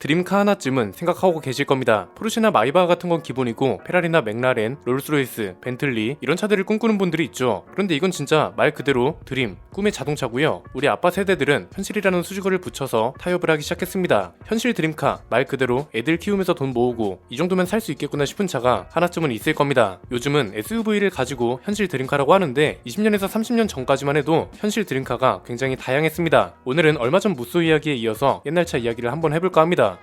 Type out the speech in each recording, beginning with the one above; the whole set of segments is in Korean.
드림카 하나쯤은 생각하고 계실 겁니다. 포르쉐나 마이바 같은 건 기본이고 페라리나 맥라렌, 롤스로이스, 벤틀리 이런 차들을 꿈꾸는 분들이 있죠. 그런데 이건 진짜 말 그대로 드림, 꿈의 자동차고요. 우리 아빠 세대들은 현실이라는 수식어를 붙여서 타협을 하기 시작했습니다. 현실 드림카, 말 그대로 애들 키우면서 돈 모으고 이 정도면 살 수 있겠구나 싶은 차가 하나쯤은 있을 겁니다. 요즘은 SUV를 가지고 현실 드림카라고 하는데 20년에서 30년 전까지만 해도 현실 드림카가 굉장히 다양했습니다. 오늘은 얼마 전 무쏘 이야기에 이어서 옛날 차 이야기를 한번 해볼까 합니다.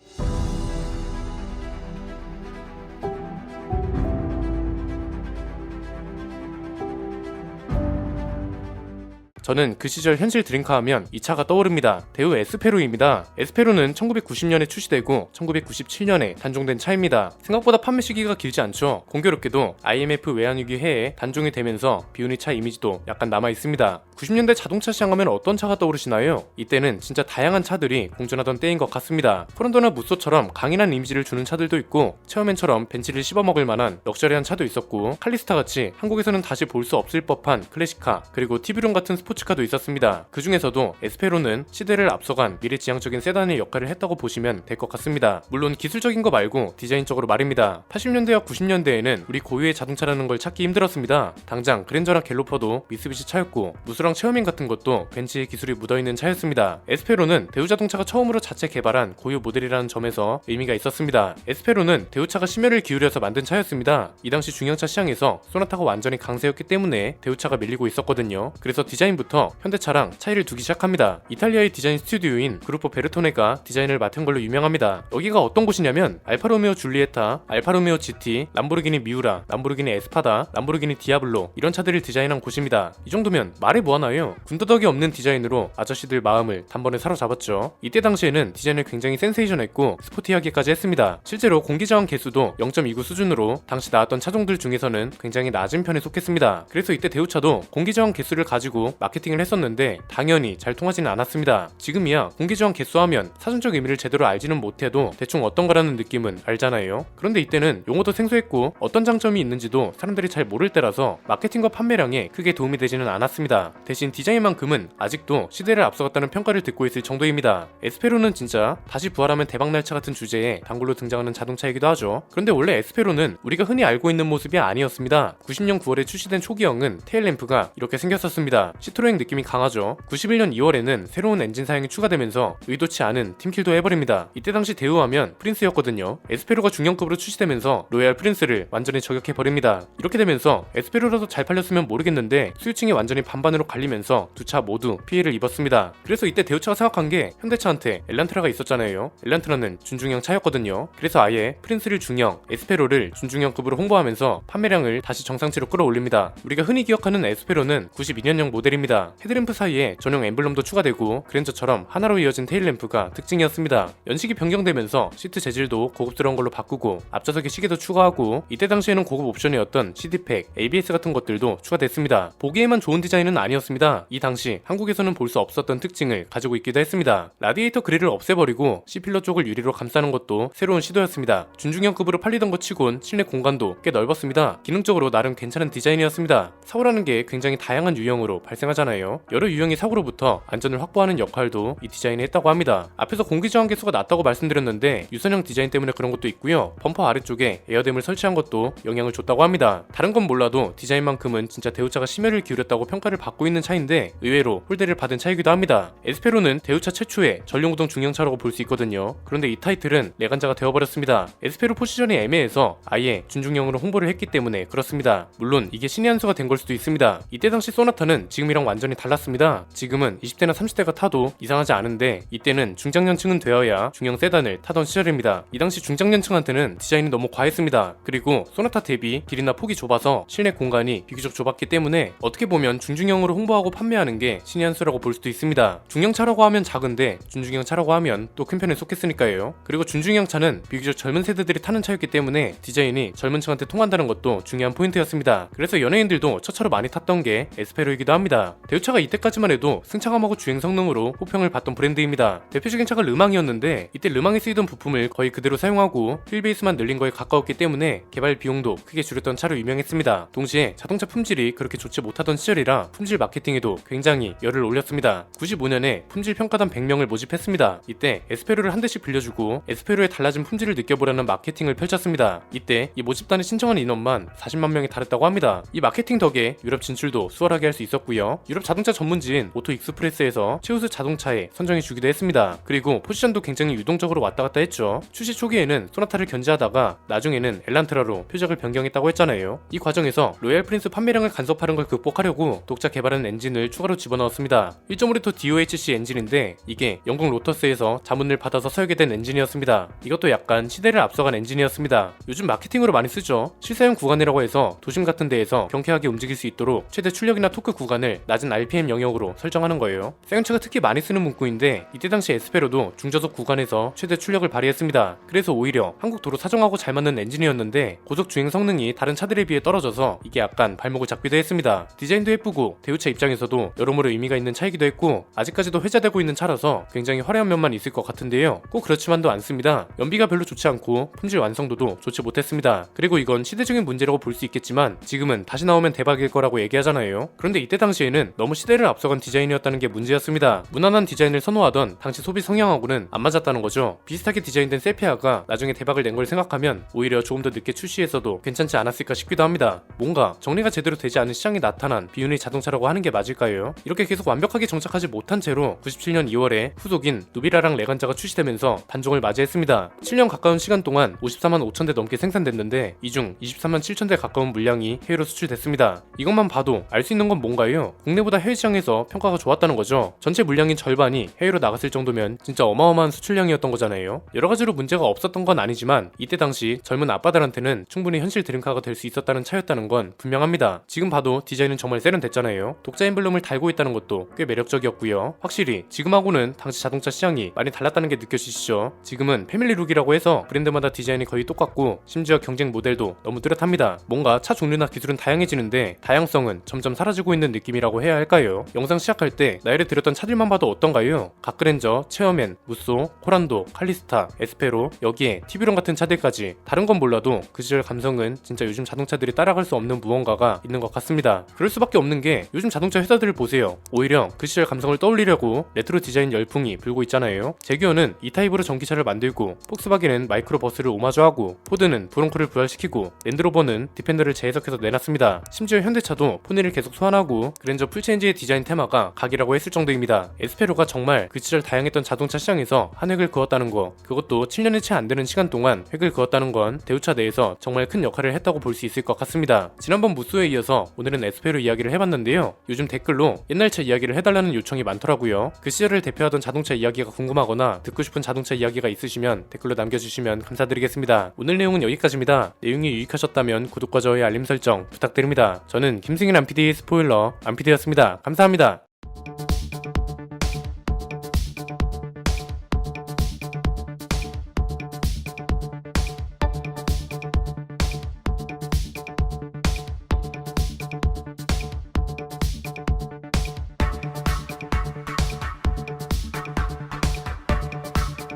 저는 그 시절 현실 드림카 하면 이 차가 떠오릅니다. 대우 에스페로입니다. 에스페로는 1990년에 출시되고 1997년에 단종된 차입니다. 생각보다 판매 시기가 길지 않죠. 공교롭게도 IMF 외환위기 해에 단종이 되면서 비운이 차 이미지도 약간 남아있습니다. 90년대 자동차 시장 하면 어떤 차가 떠오르시나요? 이때는 진짜 다양한 차들이 공존하던 때인 것 같습니다. 포란도나 무쏘처럼 강인한 이미지를 주는 차들도 있고 체어맨처럼 벤치를 씹어먹을 만한 럭셔리한 차도 있었고 칼리스타같이 한국에서는 다시 볼 수 없을 법한 클래식카 그리고 티브룡 같은 스포츠카도 있었습니다. 그 중에서도 에스페로는 시대를 앞서간 미래지향적인 세단의 역할을 했다고 보시면 될 것 같습니다. 물론 기술적인 거 말고 디자인적으로 말입니다. 80년대와 90년대에는 우리 고유의 자동차라는 걸 찾기 힘들었습니다. 당장 그랜저나 갤로퍼도 미쓰비시 차였고 무스랑 체어맨 같은 것도 벤츠의 기술이 묻어있는 차였습니다. 에스페로는 대우자동차가 처음으로 자체 개발한 고유 모델이라는 점에서 의미가 있었습니다. 에스페로는 대우차가 심혈을 기울여서 만든 차였습니다. 이 당시 중형차 시장에서 소나타가 완전히 강세였기 때문에 대우차가 밀리고 있었거든요. 그래서 디자인부터 현대차랑 차이를 두기 시작합니다. 이탈리아의 디자인 스튜디오인 그루포 베르토네가 디자인을 맡은 걸로 유명합니다. 여기가 어떤 곳이냐면 알파로메오 줄리에타, 알파로메오 GT, 람보르기니 미우라, 람보르기니 에스파다, 람보르기니 디아블로 이런 차들을 디자인한 곳입니다. 이 정도면 말이 뭐하나요? 군더더기 없는 디자인으로 아저씨들 마음을 단번에 사로잡았죠. 이때 당시에는 디자인을 굉장히 센세이션했고 스포티하게까지 했습니다. 실제로 공기저항 개수도 0.29 수준으로 당시 나왔던 차종들 중에서는 굉장히 낮은 편에 속했습니다. 그래서 이때 대우차도 공기저항 개수를 가지고 마케팅을 했었는데 당연히 잘 통하지는 않았습니다. 지금이야 공기저항 개수 하면 사전적 의미를 제대로 알지는 못해도 대충 어떤 거라는 느낌은 알잖아요. 그런데 이때는 용어도 생소했고 어떤 장점이 있는지도 사람들이 잘 모를 때라서 마케팅과 판매량에 크게 도움이 되지는 않았습니다. 대신 디자인만큼은 아직도 시대를 앞서갔다는 평가를 듣고 있을 정도입니다. 에스페로는 진짜 다시 부활하면 대박날 차 같은 주제에 단골로 등장하는 자동차이기도 하죠. 그런데 원래 에스페로는 우리가 흔히 알고 있는 모습이 아니었습니다. 90년 9월에 출시된 초기형은 테일램프가 이렇게 생겼었습니다. 시트로행 느낌이 강하죠. 91년 2월에는 새로운 엔진 사양이 추가되면서 의도치 않은 팀킬도 해버립니다. 이때 당시 대우하면 프린스였거든요. 에스페로가 중형급으로 출시되면서 로얄 프린스를 완전히 저격해버립니다. 이렇게 되면서 에스페로라도 잘 팔렸으면 모르겠는데 수요층이 완전히 반반으로 갈리면서 두 차 모두 피해를 입었습니다. 그래서 이때 대우차가 생각한 게 현대차한테 엘란트라가 있었잖아요. 엘란트라는 준중형 차였거든요. 그래서 아예 프린스를 중형, 에스페로를 준중형급으로 홍보하면서 판매량을 다시 정상치로 끌어올립니다. 우리가 흔히 기억하는 에스페로는 92년형 모델입니다. 헤드램프 사이에 전용 엠블럼도 추가되고 그랜저처럼 하나로 이어진 테일램프가 특징이었습니다. 연식이 변경되면서 시트 재질도 고급스러운 걸로 바꾸고 앞좌석에 시계도 추가하고 이때 당시에는 고급 옵션이었던 CD팩, ABS 같은 것들도 추가됐습니다. 보기에만 좋은 디자인은 아니었습니다. 이 당시 한국에서는 볼 수 없었던 특징을 가지고 있기도 했습니다. 라디에이터 그릴을 없애버리고 C필러 쪽을 유리로 감싸는 것도 새로운 시도였습니다. 준중형급으로 팔리던 것 치곤 실내 공간도 꽤 넓었습니다. 기능적으로 나름 괜찮은 디자인이었습니다. 사고라는 게 굉장히 다양한 유형으로 발생하잖아요. 여러 유형의 사고로부터 안전을 확보하는 역할도 이 디자인이 했다고 합니다. 앞에서 공기저항 개수가 낮다고 말씀드렸는데 유선형 디자인 때문에 그런 것도 있고요. 범퍼 아래쪽에 에어댐을 설치한 것도 영향을 줬다고 합니다. 다른 건 몰라도 디자인만큼은 진짜 대우차가 심혈을 기울였다고 평가를 받고 있는 차인데 의외로 홀대를 받은 차이기도 합니다. 에스페로는 대우차 최초의 전륜구동 중형차라고 볼 수 있거든요. 그런데 이 타이틀은 내간자가 되어버렸습니다. 에스페로 포지션이 애매해서 아예 준중형으로 홍보를 했기 때문에 그렇습니다. 물론 이게 신의 한 수가 된 걸 수도 있습니다. 이때 당시 소나타는 지금이랑 완전히 달랐습니다. 지금은 20대나 30대가 타도 이상하지 않은데 이때는 중장년층은 되어야 중형 세단을 타던 시절입니다. 이 당시 중장년층한테는 디자인이 너무 과했습니다. 그리고 소나타 대비 길이나 폭이 좁아서 실내 공간이 비교적 좁았기 때문에 어떻게 보면 중중형으로 홍보하고 판매하는 게 신의 한 수라고 볼 수도 있습니다. 중형차라고 하면 작은데 준중형 차라고 하면 또 큰 편에 속했으니까요. 그리고 준중형 차는 비교적 젊은 세대들이 타는 차였기 때문에 디자인이 젊은 층한테 통한다는 것도 중요한 포인트였습니다. 그래서 연예인들도 첫 차로 많이 탔던 게 에스페로이기도 합니다. 대우차가 이때까지만 해도 승차감하고 주행 성능으로 호평을 받던 브랜드입니다. 대표적인 차가 르망이었는데 이때 르망에 쓰이던 부품을 거의 그대로 사용하고 휠 베이스만 늘린 거에 가까웠기 때문에 개발 비용도 크게 줄였던 차로 유명했습니다. 동시에 자동차 품질이 그렇게 좋지 못하던 시절이라 품질 마케팅에도 굉장히 열을 올렸습니다. 95년에 품질 평가단 100명을 모집했습니다. 이때 에스페로를 한 대씩 빌려주고 에스페로의 달라진 품질을 느껴보라는 마케팅을 펼쳤습니다. 이때 이 모집단에 신청한 인원만 40만 명에 달했다고 합니다. 이 마케팅 덕에 유럽 진출도 수월하게 할 수 있었고요. 유럽 자동차 전문지인 오토 익스프레스에서 최우수 자동차에 선정해 주기도 했습니다. 그리고 포지션도 굉장히 유동적으로 왔다 갔다 했죠. 출시 초기에는 소나타를 견제하다가 나중에는 엘란트라로 표적을 변경했다고 했잖아요. 이 과정에서 로얄 프린스 판매량을 간섭하는 걸 극복하려고 독자 개발한 엔진을 추가로 집어넣었습니다. 1.5L DOHC 엔진인데 이게 영국 로터스에서 자문을 받아서 설계된 엔진이었습니다. 이것도 약간 시대를 앞서간 엔진이었습니다. 요즘 마케팅으로 많이 쓰죠. 실사용 구간이라고 해서 도심 같은 데에서 경쾌하게 움직일 수 있도록 최대 출력이나 토크 구간을 낮은 RPM 영역으로 설정하는 거예요. 세운차가 특히 많이 쓰는 문구인데 이때 당시 에스페로도 중저속 구간에서 최대 출력을 발휘했습니다. 그래서 오히려 한국 도로 사정하고 잘 맞는 엔진이었는데 고속 주행 성능이 다른 차들에 비해 떨어져서 이게 약간 발목을 잡기도 했습니다. 디자인도 예쁘고 대우차 입장에서도 여러모로 의미가 있는 차이기도 했고 아직까지도 회자되고 있는 차라서 굉장히 화려한 면만 있을 것 같은데요. 꼭 그렇지만도 않습니다. 연비가 별로 좋지 않고 품질 완성도도 좋지 못했습니다. 그리고 이건 시대적인 문제라고 볼 수 있겠지만 지금은 다시 나오면 대박일 거라고 얘기하잖아요. 그런데 이때 당시에는 너무 시대를 앞서간 디자인이었다는 게 문제였습니다. 무난한 디자인을 선호하던 당시 소비 성향하고는 안 맞았다는 거죠. 비슷하게 디자인된 세피아가 나중에 대박을 낸 걸 생각하면 오히려 조금 더 늦게 출시했어도 괜찮지 않았을까 싶기도 합니다. 뭔가 정리가 제대로 되지 않은 시장이 나타난 비운의 자동차라고 하는 게 맞을까요? 이렇게 계속 완벽하게 정착하지 못한 채로 97년 2월에 후속인 누비라랑 레간자가 출시되면서 단종을 맞이했습니다. 7년 가까운 시간 동안 54만 5천 대 넘게 생산됐는데 이 중 23만 7천 대 가까운 물량이 해외로 수출됐습니다. 이것만 봐도 알 수 있는 건 뭔가요? 국내보다 해외 시장에서 평가가 좋았다는 거죠. 전체 물량인 절반이 해외로 나갔을 정도면 진짜 어마어마한 수출량이었던 거잖아요. 여러 가지로 문제가 없었던 건 아니지만 이때 당시 젊은 아빠들한테는 충분히 현실 드림카가 될 수 있었다는 차였다는 건 분명합니다. 지금 봐도 디자인은 정말 세련됐잖아요. 독자 엠블럼을 달고 있다는 것도 꽤 매력적이었고요. 확실히 지금하고는 당시 자동차 시장이 많이 달랐다는 게 느껴지시죠? 지금은 패밀리룩이라고 해서 브랜드마다 디자인이 거의 똑같고 심지어 경쟁 모델도 너무 뚜렷합니다. 뭔가 차 종류나 기술은 다양해지는데 다양성은 점점 사라지고 있는 느낌이라고 해야 할까요? 영상 시작할 때 나열해 드렸던 차들만 봐도 어떤가요? 갓그랜저, 체어맨, 무쏘, 코란도, 칼리스타, 에스페로, 여기에 티뷰런 같은 차들까지. 다른 건 몰라도 그 시절 감성은 진짜 요즘 자동차들이 따라갈 수 없는 무언가가 있는 것 같습니다. 그럴 수밖에 없는 게 요즘 자동차 회사들을 보세요. 오히려 그 시절 감성을 떠올리려고 레트로 디자인 열풍이 불고 있잖아요. 제규어는 E타입으로 전기차를 만들고 폭스바겐은 마이크로버스를 오마주하고 포드는 브롱코를 부활시키고 랜드로버는 디펜더를 재해석해서 내놨습니다. 심지어 현대차도 포니를 계속 소환하고 그랜저 풀체인지의 디자인 테마가 각이라고 했을 정도입니다. 에스페로가 정말 그 시절 다양했던 자동차 시장에서 한 획을 그었다는 거, 그것도 7년이 채 안 되는 시간 동안 획을 그었다는 건 대우차 내에서 정말 큰 역할을 했다고 볼 수 있을 것 같습니다. 지난번 무쏘에 이어서 오늘은 에스페로 이야기를 해봤는데요. 요즘 댓글로 옛날 차 이야기를 해달라는 요청이 많더라고요. 그 시절을 대표하던 자동차 이야기가 궁금하거나 듣고 싶은 자동차 이야기가 있으시면 댓글로 남겨주시면 감사드리겠습니다. 오늘 내용은 여기까지입니다. 내용이 유익하셨다면 구독과 좋아요 알림 설정 부탁드립니다. 저는 김승일 안PD의 스포일러 안PD였습니다. 감사합니다.